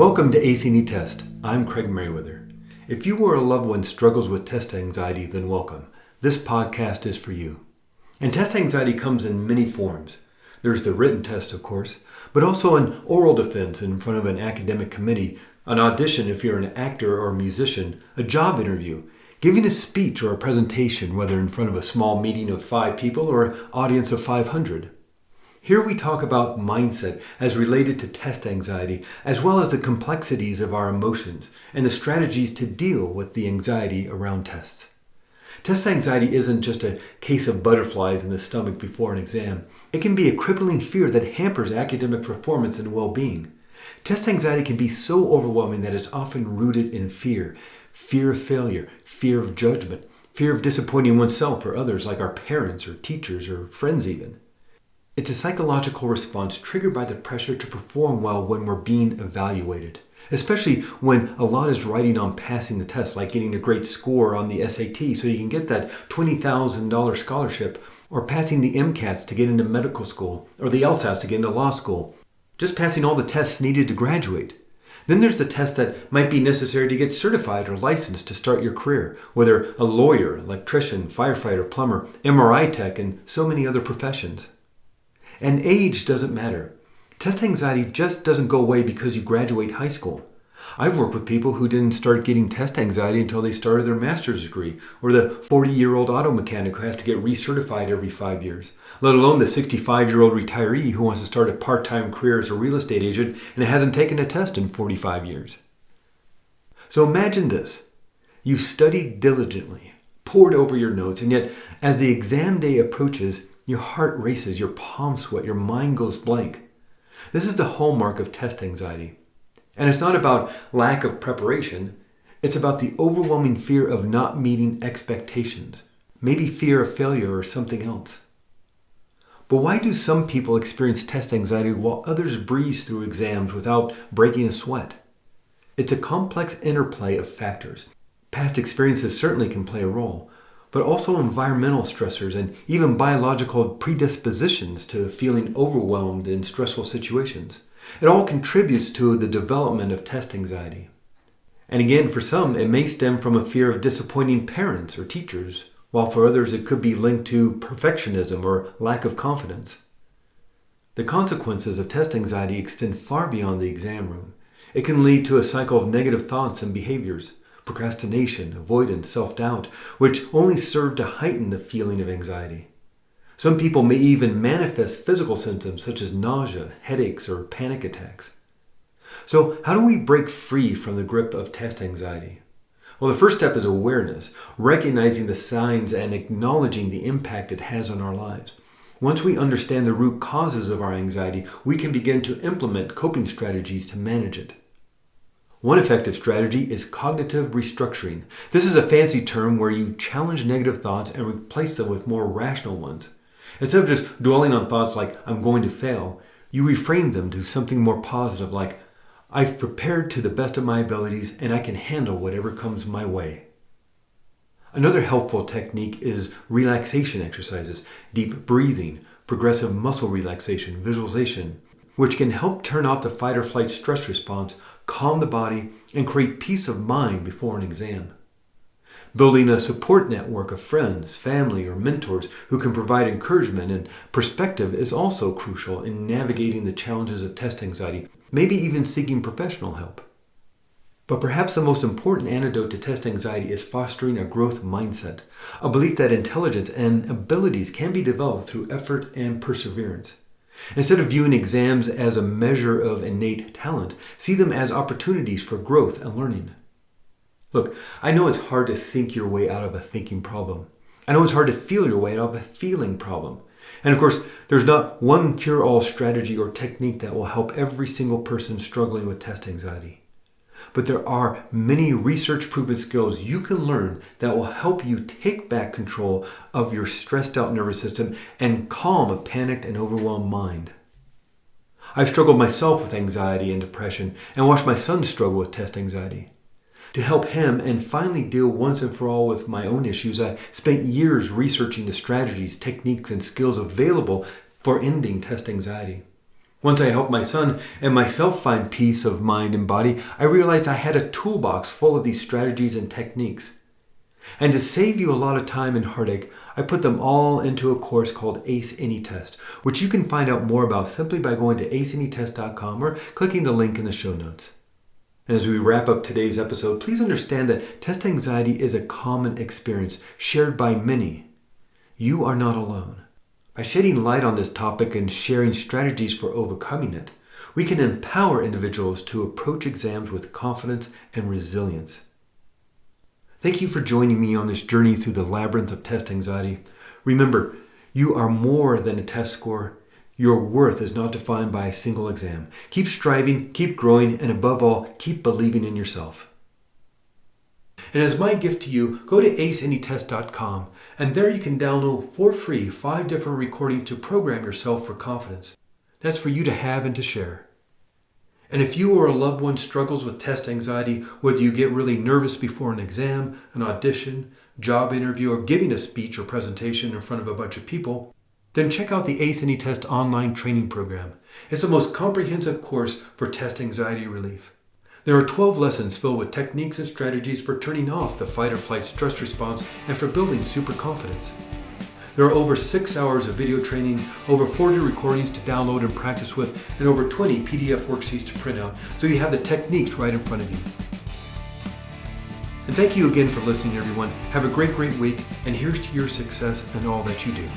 Welcome to AC&E Test. I'm Craig Merriweather. If you or a loved one struggles with test anxiety, then welcome. This podcast is for you. And test anxiety comes in many forms. There's the written test, of course, but also an oral defense in front of an academic committee, an audition if you're an actor or a musician, a job interview, giving a speech or a presentation, whether in front of a small meeting of 5 people or an audience of 500. Here we talk about mindset as related to test anxiety, as well as the complexities of our emotions and the strategies to deal with the anxiety around tests. Test anxiety isn't just a case of butterflies in the stomach before an exam. It can be a crippling fear that hampers academic performance and well-being. Test anxiety can be so overwhelming that it's often rooted in fear of failure, fear of judgment, fear of disappointing oneself or others like our parents or teachers or friends even. It's a psychological response triggered by the pressure to perform well when we're being evaluated, especially when a lot is riding on passing the test, like getting a great score on the SAT so you can get that $20,000 scholarship, or passing the MCATs to get into medical school, or the LSATs to get into law school. Just passing all the tests needed to graduate. Then there's the test that might be necessary to get certified or licensed to start your career, whether a lawyer, electrician, firefighter, plumber, MRI tech, and so many other professions. And age doesn't matter. Test anxiety just doesn't go away because you graduate high school. I've worked with people who didn't start getting test anxiety until they started their master's degree, or the 40-year-old auto mechanic who has to get recertified every 5 years, let alone the 65-year-old retiree who wants to start a part-time career as a real estate agent and hasn't taken a test in 45 years. So imagine this. You've studied diligently, pored over your notes, and yet as the exam day approaches, your heart races, your palms sweat, your mind goes blank. This is the hallmark of test anxiety. And it's not about lack of preparation. It's about the overwhelming fear of not meeting expectations. Maybe fear of failure or something else. But why do some people experience test anxiety while others breeze through exams without breaking a sweat? It's a complex interplay of factors. Past experiences certainly can play a role, but also environmental stressors and even biological predispositions to feeling overwhelmed in stressful situations. It all contributes to the development of test anxiety. And again, for some, it may stem from a fear of disappointing parents or teachers, while for others it could be linked to perfectionism or lack of confidence. The consequences of test anxiety extend far beyond the exam room. It can lead to a cycle of negative thoughts and behaviors, procrastination, avoidance, self-doubt, which only serve to heighten the feeling of anxiety. Some people may even manifest physical symptoms such as nausea, headaches, or panic attacks. So how do we break free from the grip of test anxiety? Well, the first step is awareness, recognizing the signs and acknowledging the impact it has on our lives. Once we understand the root causes of our anxiety, we can begin to implement coping strategies to manage it. One effective strategy is cognitive restructuring. This is a fancy term where you challenge negative thoughts and replace them with more rational ones. Instead of just dwelling on thoughts like, I'm going to fail, you reframe them to something more positive like, I've prepared to the best of my abilities and I can handle whatever comes my way. Another helpful technique is relaxation exercises, deep breathing, progressive muscle relaxation, visualization, which can help turn off the fight or flight stress response, calm the body, and create peace of mind before an exam. Building a support network of friends, family, or mentors who can provide encouragement and perspective is also crucial in navigating the challenges of test anxiety, maybe even seeking professional help. But perhaps the most important antidote to test anxiety is fostering a growth mindset, a belief that intelligence and abilities can be developed through effort and perseverance. Instead of viewing exams as a measure of innate talent, see them as opportunities for growth and learning. Look, I know it's hard to think your way out of a thinking problem. I know it's hard to feel your way out of a feeling problem. And of course, there's not one cure-all strategy or technique that will help every single person struggling with test anxiety. But there are many research-proven skills you can learn that will help you take back control of your stressed-out nervous system and calm a panicked and overwhelmed mind. I've struggled myself with anxiety and depression and watched my son struggle with test anxiety. To help him and finally deal once and for all with my own issues, I spent years researching the strategies, techniques, and skills available for ending test anxiety. Once I helped my son and myself find peace of mind and body, I realized I had a toolbox full of these strategies and techniques. And to save you a lot of time and heartache, I put them all into a course called Ace Any Test, which you can find out more about simply by going to aceanytest.com or clicking the link in the show notes. And as we wrap up today's episode, please understand that test anxiety is a common experience shared by many. You are not alone. By shedding light on this topic and sharing strategies for overcoming it, we can empower individuals to approach exams with confidence and resilience. Thank you for joining me on this journey through the labyrinth of test anxiety. Remember, you are more than a test score. Your worth is not defined by a single exam. Keep striving, keep growing, and above all, keep believing in yourself. And as my gift to you, go to aceanytest.com, and there you can download for free 5 different recordings to program yourself for confidence. That's for you to have and to share. And if you or a loved one struggles with test anxiety, whether you get really nervous before an exam, an audition, job interview, or giving a speech or presentation in front of a bunch of people, then check out the Ace Any Test online training program. It's the most comprehensive course for test anxiety relief. There are 12 lessons filled with techniques and strategies for turning off the fight or flight stress response and for building super confidence. There are over 6 hours of video training, over 40 recordings to download and practice with, and over 20 PDF worksheets to print out, so you have the techniques right in front of you. And thank you again for listening, everyone. Have a great week, and here's to your success and all that you do.